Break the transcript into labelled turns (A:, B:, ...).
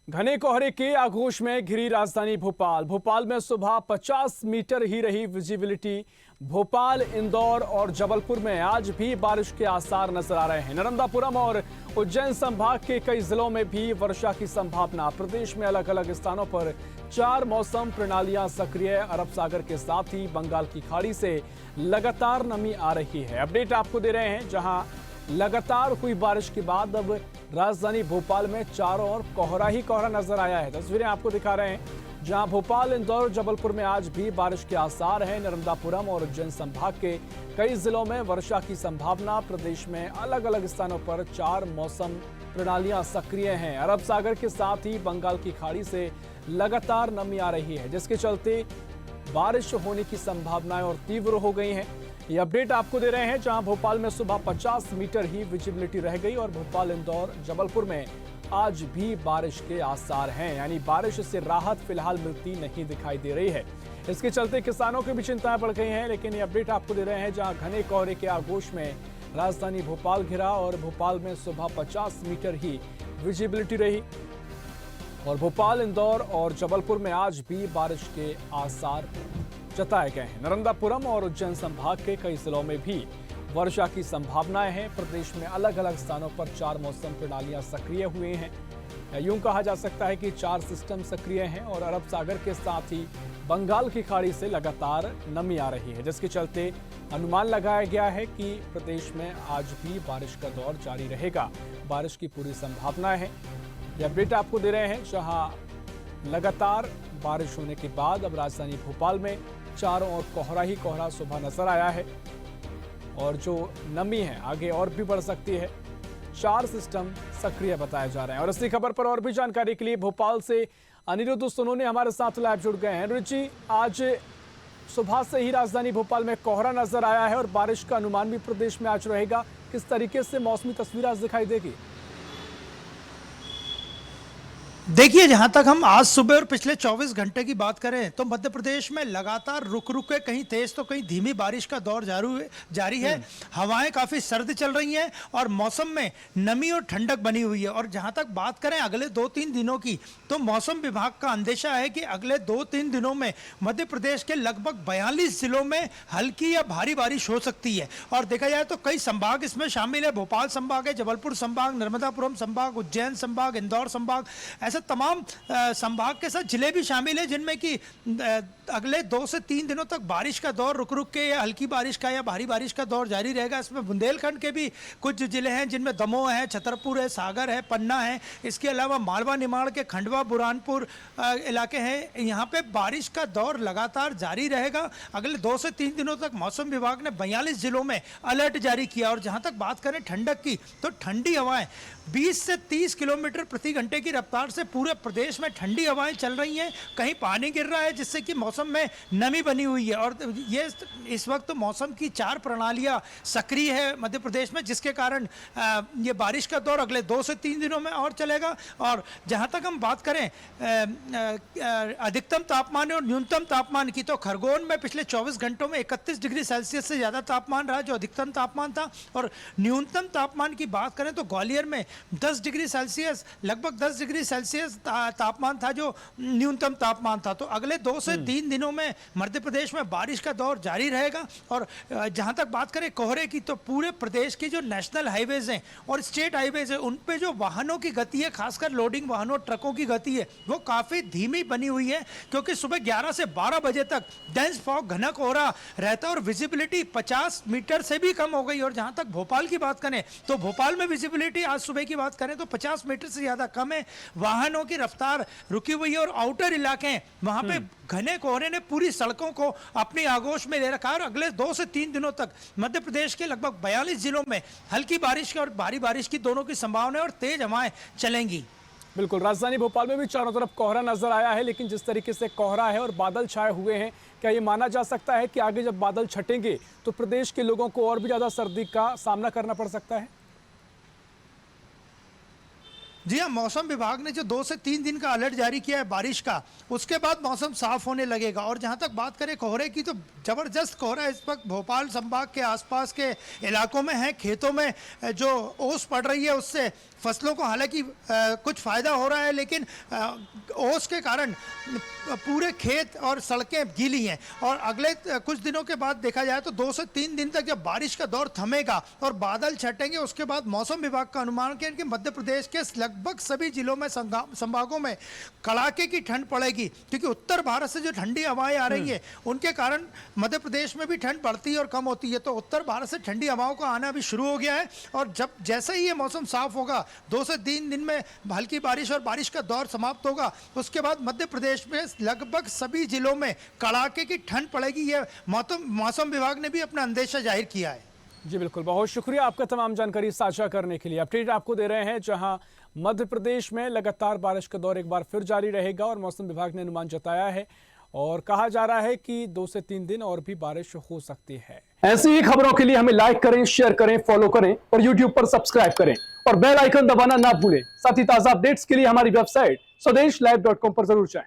A: घने कोहरे के आगोश में घिरी राजधानी भोपाल में सुबह 50 मीटर ही रही विजिबिलिटी। भोपाल, इंदौर और जबलपुर में आज भी बारिश के आसार नजर आ रहे हैं। नर्मदापुरम और उज्जैन संभाग के कई जिलों में भी वर्षा की संभावना। प्रदेश में अलग अलग स्थानों पर 4 मौसम प्रणालियां सक्रिय। अरब सागर के साथ ही बंगाल की खाड़ी से लगातार नमी आ रही है। अपडेट आपको दे रहे हैं, जहां लगातार हुई बारिश के बाद अब राजधानी भोपाल में चारों ओर कोहरा ही कोहरा नजर आया है। तस्वीरें आपको दिखा रहे हैं, जहां भोपाल, इंदौर, जबलपुर में आज भी बारिश के आसार हैं। नर्मदापुरम और उज्जैन संभाग के कई जिलों में वर्षा की संभावना। प्रदेश में अलग अलग स्थानों पर 4 मौसम प्रणालियां सक्रिय हैं। अरब सागर के साथ ही बंगाल की खाड़ी से लगातार नमी आ रही है, जिसके चलते बारिश होने की संभावनाएं और तीव्र हो गई हैं। ये अपडेट आपको दे रहे हैं, जहां भोपाल में सुबह 50 मीटर ही विजिबिलिटी रह गई और भोपाल, इंदौर, जबलपुर में आज भी बारिश के आसार हैं। यानी बारिश से राहत फिलहाल मिलती नहीं दिखाई दे रही है। इसके चलते किसानों की भी चिंताएं बढ़ गई हैं। लेकिन ये अपडेट आपको दे रहे हैं, जहां घने कोहरे के आगोश में राजधानी भोपाल घिरा और भोपाल में सुबह 50 मीटर ही विजिबिलिटी रही और भोपाल, इंदौर और जबलपुर में आज भी बारिश के आसार जताए गए हैं। नर्मदापुरम और उज्जैन संभाग के कई जिलों में भी वर्षा की संभावनाएं हैं। प्रदेश में अलग अलग स्थानों पर 4 मौसम प्रणालियां सक्रिय हुए हैं। यूं कहा जा सकता है कि 4 सिस्टम सक्रिय हैं और अरब सागर के साथ ही बंगाल की खाड़ी से लगातार नमी आ रही है, जिसके चलते अनुमान लगाया गया है कि प्रदेश में आज भी बारिश का दौर जारी रहेगा। बारिश की पूरी संभावनाएं हैं। ये अपडेट आपको दे रहे हैं, जहां लगातार बारिश होने के बाद अब राजधानी भोपाल में चारों ओर कोहरा ही कोहरा सुबह नजर आया है और जो नमी है आगे और भी बढ़ सकती है। 4 सिस्टम सक्रिय बताए जा रहे हैं। और इसी खबर पर और भी जानकारी के लिए भोपाल से अनिरुद्ध सोनोनी हमारे साथ लाइव जुड़ गए हैं। अनिरुद्ध जी, आज सुबह से ही राजधानी भोपाल में कोहरा नजर आया है और बारिश का अनुमान भी प्रदेश में आज रहेगा। किस तरीके से मौसमी तस्वीर आज दिखाई देगी?
B: देखिए, जहां तक हम आज सुबह और पिछले 24 घंटे की बात करें तो मध्य प्रदेश में लगातार रुक रुक के कहीं तेज तो कहीं धीमी बारिश का दौर जारी है। हवाएं काफ़ी सर्द चल रही हैं और मौसम में नमी और ठंडक बनी हुई है। और जहां तक बात करें अगले 2-3 दिनों की, तो मौसम विभाग का अंदेशा है कि अगले 2-3 दिनों में मध्य प्रदेश के लगभग 42 जिलों में हल्की या भारी बारिश हो सकती है। और देखा जाए तो कई संभाग इसमें शामिल है। भोपाल संभाग है, जबलपुर संभाग, नर्मदापुरम संभाग, उज्जैन संभाग, इंदौर संभाग, ऐसे तमाम संभाग के साथ जिले भी शामिल है, जिनमें कि अगले 2 से 3 दिनों तक बारिश का दौर रुक रुक के या हल्की बारिश का या भारी बारिश का दौर जारी रहेगा। इसमें बुंदेलखंड के भी कुछ जिले हैं, जिनमें दमोह है, छतरपुर है, सागर है, पन्ना है। इसके अलावा मालवा निमाड़ के खंडवा, बुरहानपुर इलाके हैं। यहाँ पे बारिश का दौर लगातार जारी रहेगा। अगले 2 से 3 दिनों तक मौसम विभाग ने 42 जिलों में अलर्ट जारी किया। और जहाँ तक बात करें ठंडक की, तो ठंडी हवाएं 20 से 30 किलोमीटर प्रति घंटे की रफ्तार से पूरे प्रदेश में ठंडी हवाएं चल रही हैं। कहीं पानी गिर रहा है, जिससे कि मौसम में नमी बनी हुई है। और ये इस वक्त मौसम की 4 प्रणालियां सक्रिय है मध्य प्रदेश में, जिसके कारण ये बारिश का दौर अगले 2 से 3 दिनों में और चलेगा। और जहां तक हम बात करें अधिकतम तापमान और न्यूनतम तापमान की, तो खरगोन में पिछले 24 घंटों में 31 डिग्री सेल्सियस से ज़्यादा तापमान रहा, जो अधिकतम तापमान था। और न्यूनतम तापमान की बात करें तो ग्वालियर में 10 डिग्री सेल्सियस, लगभग 10 डिग्री सेल्सियस तापमान था, जो न्यूनतम तापमान था। तो अगले 2 से 3 दिनों में मध्य प्रदेश में बारिश का दौर जारी रहेगा। और जहां तक बात करें कोहरे की, तो पूरे प्रदेश की जो नेशनल हाईवेज हैं और स्टेट हाईवेज हैं, उन पे जो वाहनों की गति है, खासकर लोडिंग वाहनों, ट्रकों की गति है, वो काफ़ी धीमी बनी हुई है। क्योंकि सुबह 11 से 12 बजे तक डेंस फॉग, घना कोहरा रहता है और विजिबिलिटी 50 मीटर से भी कम हो गई। और जहां तक भोपाल की बात करें तो भोपाल में विजिबिलिटी आज सुबह की बात करें तो 50 मीटर से ज़्यादा कम है। वाहनों की रफ्तार रुकी हुई है और आउटर इलाके हैं, वहां पे घने कोहरे ने पूरी सड़कों को अपनी आगोश में ले रखा है। और अगले 2 से 3 दिनों तक मध्य प्रदेश के लगभग 42 जिलों में हल्की बारिश और भारी बारिश की दोनों की संभावना है और तेज हवाएं चलेंगी।
A: बिल्कुल, राजधानी भोपाल में भी चारों तरफ कोहरा नजर आया है। लेकिन जिस तरीके से कोहरा है और बादल छाए हुए हैं, क्या ये माना जा सकता है कि आगे जब बादल छटेंगे तो प्रदेश के लोगों को और भी ज्यादा सर्दी का सामना करना पड़ सकता है?
B: जी हाँ, मौसम विभाग ने जो 2 से 3 दिन का अलर्ट जारी किया है बारिश का, उसके बाद मौसम साफ होने लगेगा। और जहाँ तक बात करें कोहरे की, तो ज़बरदस्त कोहरा इस वक्त भोपाल संभाग के आसपास के इलाकों में है। खेतों में जो ओस पड़ रही है उससे फसलों को हालांकि कुछ फ़ायदा हो रहा है, लेकिन ओस के कारण पूरे खेत और सड़कें गीली हैं। और अगले कुछ दिनों के बाद देखा जाए तो 2 से 3 दिन तक जब बारिश का दौर थमेगा और बादल छटेंगे, उसके बाद मौसम विभाग का अनुमान है कि मध्य प्रदेश के लगभग सभी जिलों में संभागों में कड़ाके की ठंड पड़ेगी। क्योंकि उत्तर भारत से जो ठंडी हवाएं आ रही है उनके कारण मध्य प्रदेश में भी ठंड बढ़ती है और कम होती है। तो उत्तर भारत से ठंडी हवाओं का आना भी शुरू हो गया है। और जब जैसे ही ये मौसम साफ होगा, 2 से 3 दिन में हल्की बारिश और बारिश का दौर समाप्त होगा, उसके बाद मध्य प्रदेश में लगभग सभी जिलों में कड़ाके की ठंड पड़ेगी। ये मौसम विभाग ने भी अपना अंदेशा जाहिर किया है।
A: जी बिल्कुल, बहुत शुक्रिया आपका तमाम जानकारी साझा करने के लिए। अपडेट आपको दे रहे हैं जहां मध्य प्रदेश में लगातार बारिश का दौर एक बार फिर जारी रहेगा और मौसम विभाग ने अनुमान जताया है और कहा जा रहा है कि 2 से 3 दिन और भी बारिश हो सकती है। ऐसी ही खबरों के लिए हमें लाइक करें, शेयर करें, फॉलो करें और यूट्यूब पर सब्सक्राइब करें और बेल आइकन दबाना ना भूलें। साथ ही ताजा अपडेट्स के लिए हमारी वेबसाइट स्वदेशलाइव.com पर जरूर जाएं।